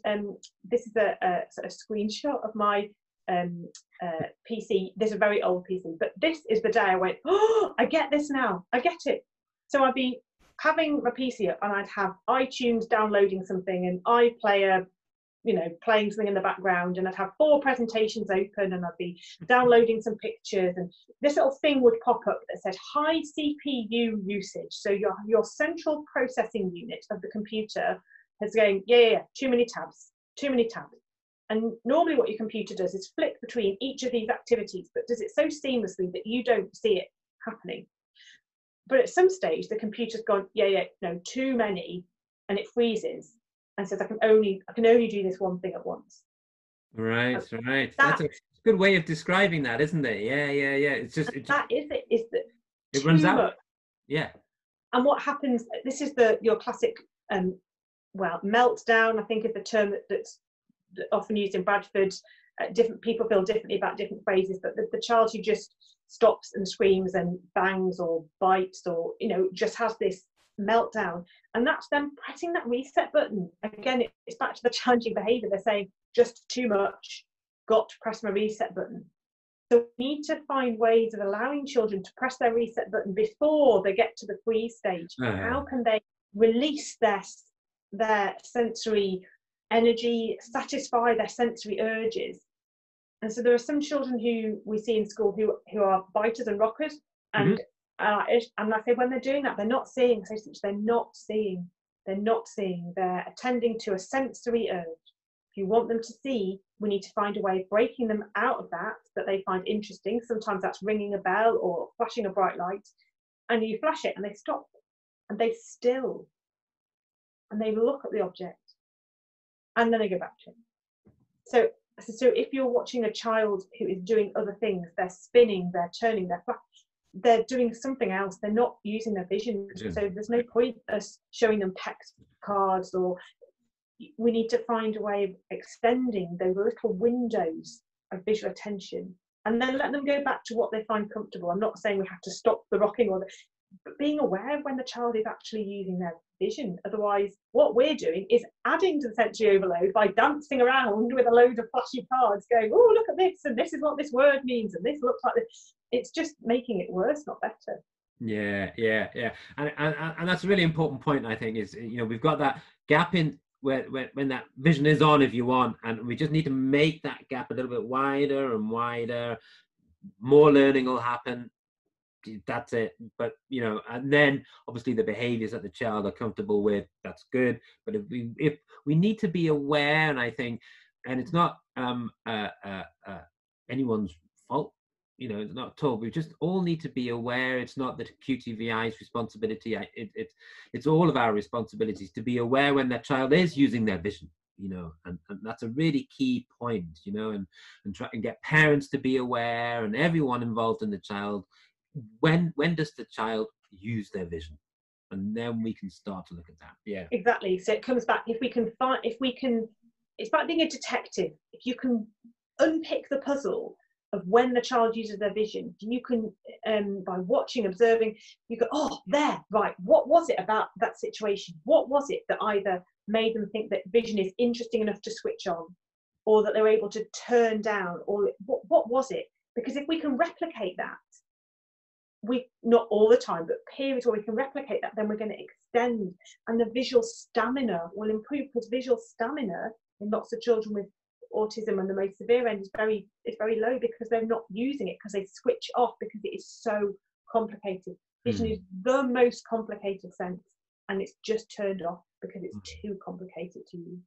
this is a screenshot of my PC. This is a very old PC, but this is the day I went, oh, I get this now. I get it. So I'd be having my PC up and I'd have iTunes downloading something and iPlayer, you know, playing something in the background, and I'd have 4 presentations open and I'd be downloading some pictures, and this little thing would pop up that said high CPU usage. So your central processing unit of the computer is going, too many tabs. And normally what your computer does is flick between each of these activities, but does it so seamlessly that you don't see it happening. But at some stage, the computer's gone, no, too many, and it freezes and says, I can only do this one thing at once. Right. That's a good way of describing that, isn't it? Yeah. It's just that is it. Is that it runs out? Much. Yeah. And what happens? This is your classic, meltdown. I think is the term that's often used in Bradford. Different people feel differently about different phrases, but the child who just stops and screams and bangs or bites, or just has this meltdown, and that's them pressing that reset button again. It's back to the challenging behavior. They're saying just too much, got to press my reset button. So we need to find ways of allowing children to press their reset button before they get to the freeze stage. How can they release their sensory energy, satisfy their sensory urges? And so there are some children who we see in school who are biters and rockers, and I say when they're doing that, they're not seeing. They're not seeing. They're not seeing. They're attending to a sensory urge. If you want them to see, we need to find a way of breaking them out of that they find interesting. Sometimes that's ringing a bell or flashing a bright light, and you flash it and they stop and they still and they look at the object and then they go back to it. So if you're watching a child who is doing other things, they're spinning, they're turning, they're doing something else, they're not using their vision. So there's no point us showing them text cards, or we need to find a way of extending those little windows of visual attention and then let them go back to what they find comfortable. I'm not saying we have to stop the rocking but being aware of when the child is actually using their vision. Otherwise, what we're doing is adding to the sensory overload by dancing around with a load of flashy cards going, oh, look at this, and this is what this word means, and this looks like this. It's just making it worse, not better. Yeah. And that's a really important point, I think, is, we've got that gap in when that vision is on, if you want, and we just need to make that gap a little bit wider and wider. More learning will happen. That's it. But and then obviously the behaviors that the child are comfortable with, that's good. But if we need to be aware, and I think, and it's not anyone's fault, it's not at all. We just all need to be aware. It's not the QTVI's responsibility. It's all of our responsibilities to be aware when that child is using their vision. And that's a really key point. And try and get parents to be aware, and everyone involved in the child. When does the child use their vision? And then we can start to look at that. Yeah, exactly. So it comes back, if we can it's like being a detective. If you can unpick the puzzle of when the child uses their vision, you can by watching, observing, you go, oh, there, right, what was it about that situation? What was it that either made them think that vision is interesting enough to switch on, or that they were able to turn down, or what was it? Because if we can replicate that, not all the time, but periods where we can replicate that, then we're going to extend, and the visual stamina will improve, because visual stamina in lots of children with autism and the most severe end is very low, because they're not using it, because they switch off, because it is so complicated. Vision is the most complicated sense, and it's just turned off because it's too complicated to use.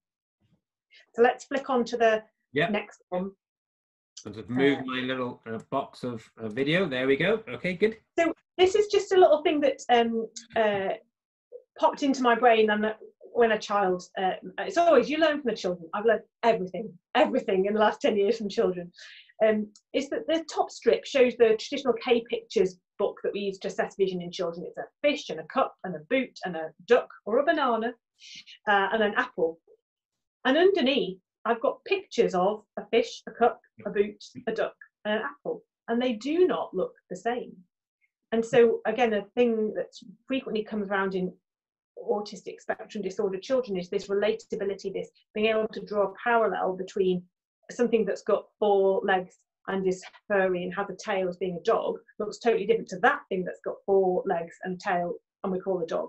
So let's flick on to the next one. I'll just move my little box of video. There we go. Okay, good. So this is just a little thing that popped into my brain, and when a child, it's always, you learn from the children. I've learned everything in the last 10 years from children. Is that the top strip shows the traditional K pictures book that we use to assess vision in children. It's a fish and a cup and a boot and a duck or a banana and an apple. And underneath, I've got pictures of a fish, a cup, a boot, a duck, and an apple, and they do not look the same. And so, again, a thing that frequently comes around in autistic spectrum disorder children is this relatability, this being able to draw a parallel between something that's got 4 legs and is furry and has a tail as being a dog, looks totally different to that thing that's got 4 legs and tail and we call a dog.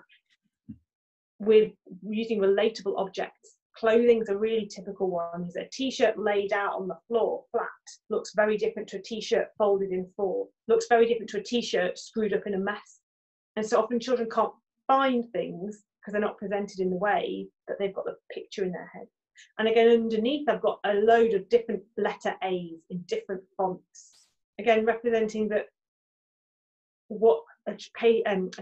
We're using relatable objects. Clothing's a really typical one. Is a t-shirt laid out on the floor flat looks very different to a t-shirt folded in 4, looks very different to a t-shirt screwed up in a mess. And so often children can't find things because they're not presented in the way that they've got the picture in their head. And again, underneath I've got a load of different letter A's in different fonts, again representing that what a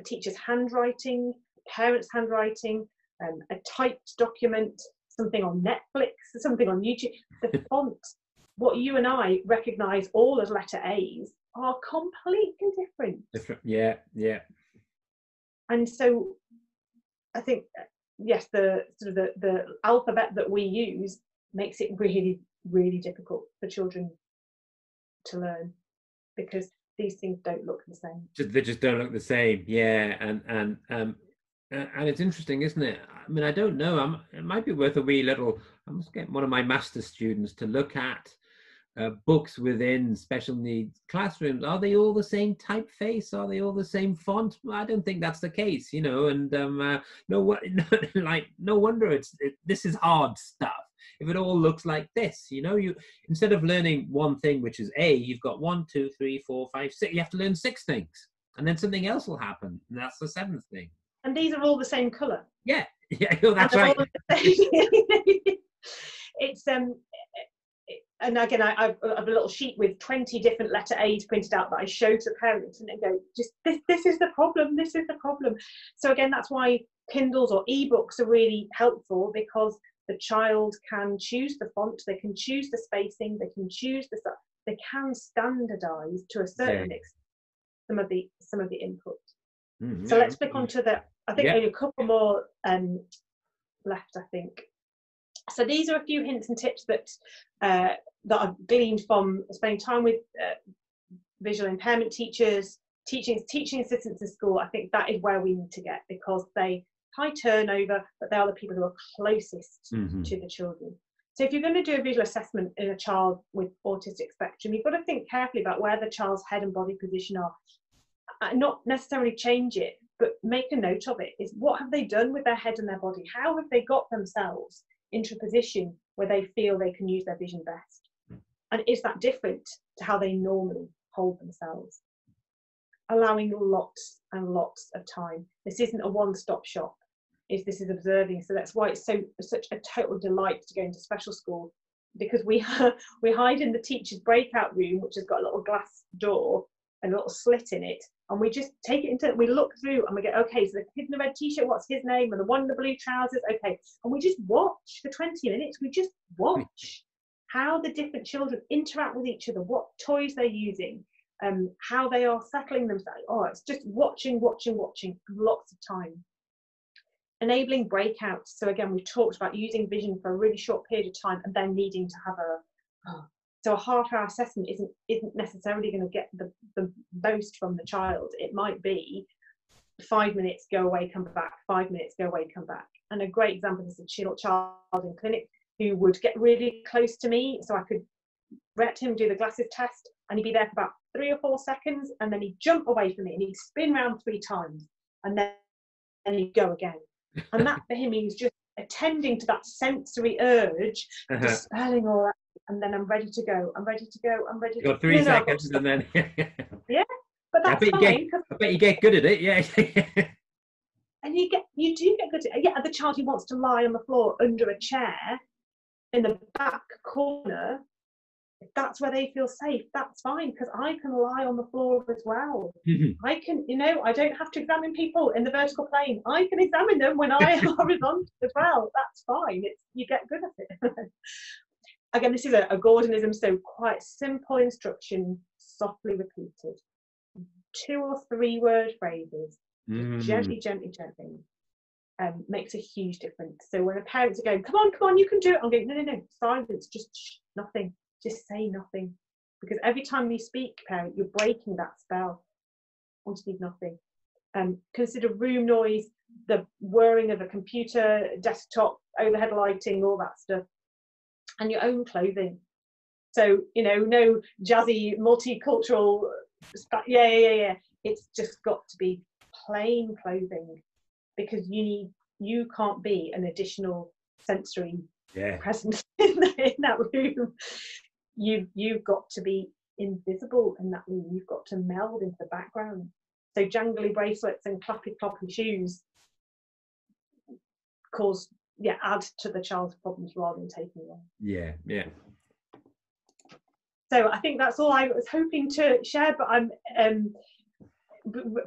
teacher's handwriting, a parent's handwriting, a typed document, something on Netflix, something on YouTube, the font, what you and I recognise all as letter A's, are completely different. Yeah. And so I think, yes, the alphabet that we use makes it really, really difficult for children to learn, because these things don't look the same. They just don't look the same. Yeah, and it's interesting, isn't it? I mean, I don't know. It might be worth a wee little. I must get one of my master's students to look at books within special needs classrooms, are they all the same typeface? Are they all the same font? Well, I don't think that's the case, you know. And no wonder this is hard stuff. If it all looks like this, you know, you instead of learning one thing, which is A, you've got 1, 2, 3, 4, 5, 6. You have to learn 6 things, and then something else will happen, and that's the 7th thing. And these are all the same colour. Yeah, yeah, that's right. It's and again, I have a little sheet with 20 different letter A's printed out that I show to parents, and they go, just this is the problem. This is the problem. So again, that's why Kindles or ebooks are really helpful, because the child can choose the font, they can choose the spacing, they can choose the stuff, they can standardise to a certain extent some of the input. So let's click onto I think only a couple more left, I think. So these are a few hints and tips that I've gleaned from spending time with visual impairment teachers, teaching assistants in school. I think that is where we need to get, because they high turnover, but they are the people who are closest to the children. So if you're going to do a visual assessment in a child with autistic spectrum, you've got to think carefully about where the child's head and body position are. Not necessarily change it, but make a note of it. Is what have they done with their head and their body? How have they got themselves into a position where they feel they can use their vision best? And is that different to how they normally hold themselves? Allowing lots and lots of time. This isn't a one-stop shop. This is observing. So that's why it's such a total delight to go into special school, because we hide in the teacher's breakout room, which has got a little glass door and a little slit in it, and we just take it into, we look through and we go, okay, so the kid in the red t-shirt, what's his name? And the one in the blue trousers, okay. And we just watch for 20 minutes. We just watch how the different children interact with each other, what toys they're using, how they are settling themselves. Oh, it's just watching, lots of time. Enabling breakouts. So again, we've talked about using vision for a really short period of time and then needing to have so a half-hour assessment isn't necessarily going to get the most from the child. It might be 5 minutes, go away, come back, 5 minutes, go away, come back. And a great example is a child in clinic who would get really close to me, so I could let him do the glasses test, and he'd be there for about 3 or 4 seconds, and then he'd jump away from me and he'd spin around 3 times, and then he'd go again. And that for him means just attending to that sensory urge, dispelling all that, and then I'm ready to go. I'm ready to go. I'm ready to go. 3 seconds and then yeah, but that's fine. I bet you get good at it, yeah. And you do get good at it. Yeah, the child who wants to lie on the floor under a chair in the back corner, if that's where they feel safe, that's fine, because I can lie on the floor as well. I can, I don't have to examine people in the vertical plane. I can examine them when I am horizontal as well. That's fine. You get good at it. Again, this is a Gordonism, so quite simple instruction, softly repeated. 2 or 3 word phrases, gently, makes a huge difference. So when the parents are going, come on, you can do it, I'm going, no, silence, just nothing, just say nothing. Because every time you speak, parent, you're breaking that spell. I just need nothing. Consider room noise, the whirring of a computer, desktop, overhead lighting, all that stuff. And your own clothing. So, no jazzy, multicultural stuff. Yeah. It's just got to be plain clothing, because you can't be an additional sensory presence in that room. You've got to be invisible in that room. You've got to meld into the background. So jangly bracelets and clappy shoes add to the child's problems rather than taking away. Yeah. So I think that's all I was hoping to share, but I'm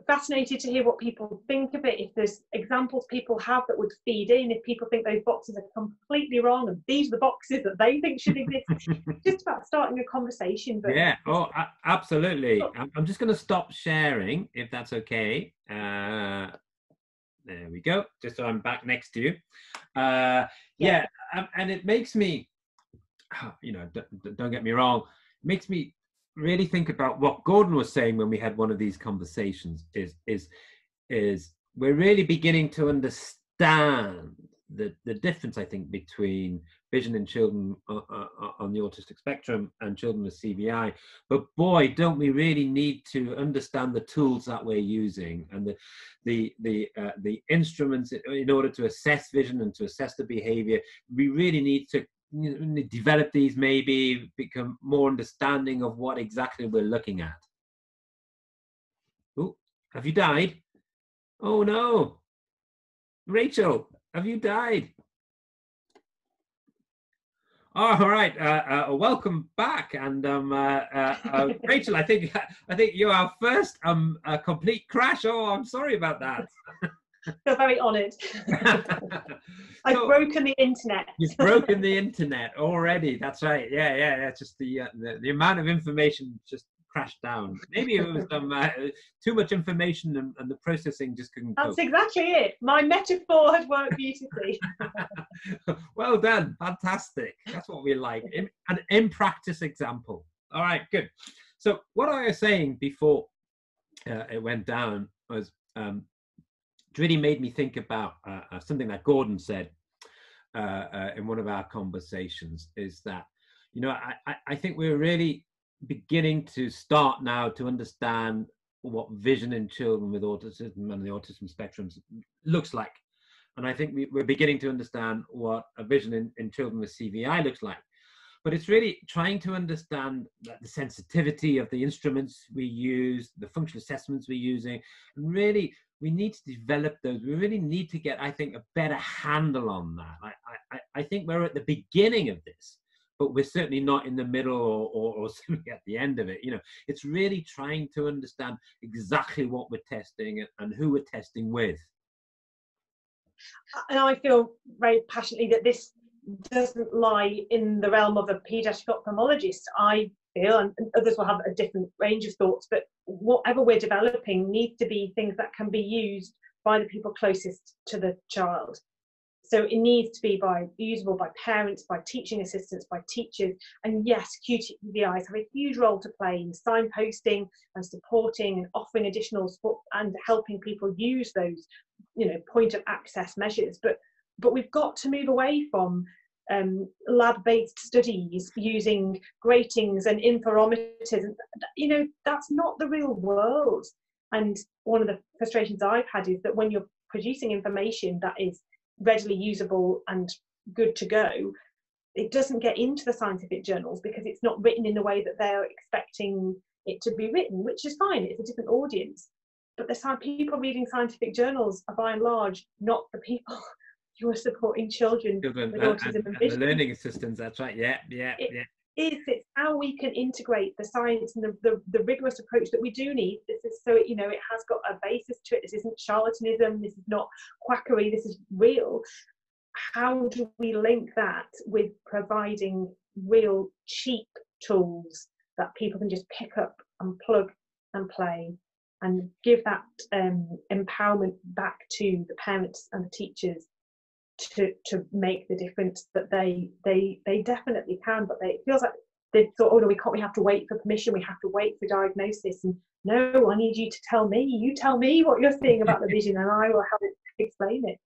fascinated to hear what people think of it. If there's examples people have that would feed in, if people think those boxes are completely wrong and these are the boxes that they think should exist, just about starting a conversation. But absolutely. I'm just going to stop sharing, if that's okay. There we go, just so I'm back next to you. And it makes me, don't get me wrong, it makes me really think about what Gordon was saying when we had one of these conversations, is we're really beginning to understand the difference, I think, between vision in children on the autistic spectrum and children with CVI. But boy, don't we really need to understand the tools that we're using and the instruments in order to assess vision and to assess the behavior. We really need to develop these, maybe become more understanding of what exactly we're looking at. Oh, have you died? Oh no. Rachel, have you died? All right, welcome back, and Rachel, I think you're our first complete crash. Oh, I'm sorry about that. Feel very honoured. I've broken the internet. You've broken the internet already. That's right. Yeah. Just the amount of information just crashed down. Maybe it was too much information and the processing just couldn't cope. That's exactly it. My metaphor had worked beautifully. Well done. Fantastic. That's what we like. An in-practice example. All right, good. So what I was saying before it went down was it really made me think about something that Gordon said in one of our conversations, is that, you know, I think we're really beginning to start now to understand what vision in children with autism and the autism spectrum looks like. And I think we're beginning to understand what a vision in children with CVI looks like. But it's really trying to understand the sensitivity of the instruments we use, the functional assessments we're using, and really we need to develop those. We really need to get, I think, a better handle on that. I think we're at the beginning of this, but we're certainly not in the middle or certainly at the end of it. You know, it's really trying to understand exactly what we're testing and who we're testing with. And I feel very passionately that this doesn't lie in the realm of a paediatric ophthalmologist. I feel, and others will have a different range of thoughts, but whatever we're developing needs to be things that can be used by the people closest to the child. So it needs to be usable by parents, by teaching assistants, by teachers. And yes, QTVIs have a huge role to play in signposting and supporting and offering additional support and helping people use those, you know, point of access measures. But we've got to move away from lab-based studies using gratings and interferometers. You know, that's not the real world. And one of the frustrations I've had is that when you're producing information that is readily usable and good to go, it doesn't get into the scientific journals because it's not written in the way that they're expecting it to be written, which is fine. It's a different audience. But the people reading scientific journals are by and large not the people who are supporting children with autism and vision. The learning assistants, that's right. Yeah. It's how we can integrate the science and the rigorous approach that we do need. This is so, you know, it has got a basis to it. This isn't charlatanism. This is not quackery. This is real. How do we link that with providing real cheap tools that people can just pick up and plug and play, and give that empowerment back to the parents and the teachers to make the difference that they definitely can. But it feels like they thought, oh no, we have to wait for permission, we have to wait for diagnosis. And no, I need you to tell me. You tell me what you're seeing about the vision, and I will have it explain it.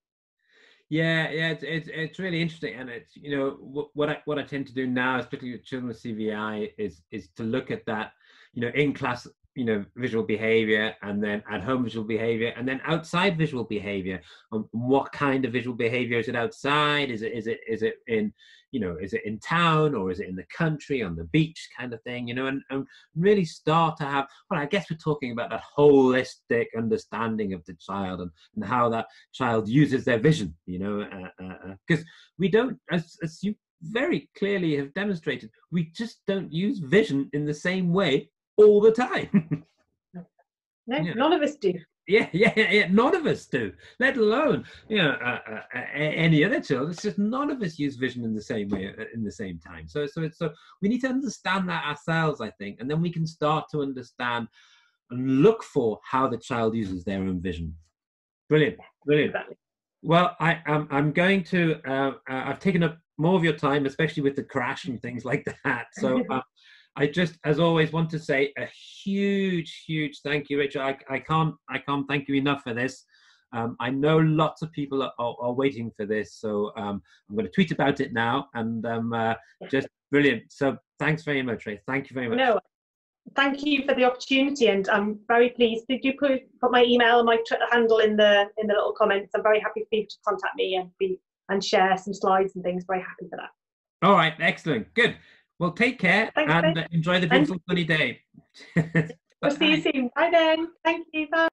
Yeah, it's really interesting, and it's, you know, what I tend to do now, especially with children with CVI, is to look at that, you know, in class, you know, visual behavior, and then at home visual behavior, and then outside visual behavior. What kind of visual behavior is it outside? Is it in, you know, is it in town, or is it in the country, on the beach kind of thing, you know, and really start to have, well, I guess we're talking about that holistic understanding of the child and how that child uses their vision, you know, because we don't, as you very clearly have demonstrated, we just don't use vision in the same way all the time. No, yeah. None of us do. Yeah, none of us do, let alone, you know, any other child. It's just none of us use vision in the same way in the same time. So we need to understand that ourselves, I think, and then we can start to understand and look for how the child uses their own vision. Brilliant. Exactly. Well, I'm going to I've taken up more of your time, especially with the crash and things like that. So I just, as always, want to say a huge thank you, Rachel. I can't thank you enough for this. I know lots of people are waiting for this, so I'm going to tweet about it now, and just brilliant. So thanks very much, Ray. Thank you very much. No, thank you for the opportunity, and I'm very pleased. Did you put my email and my Twitter handle in the little comments? I'm very happy for people to contact me and share some slides and things. Very happy for that. All right, excellent, good. Well, take care. Thanks, and enjoy the beautiful sunny day. We'll see you soon. Bye then. Thank you. Bye.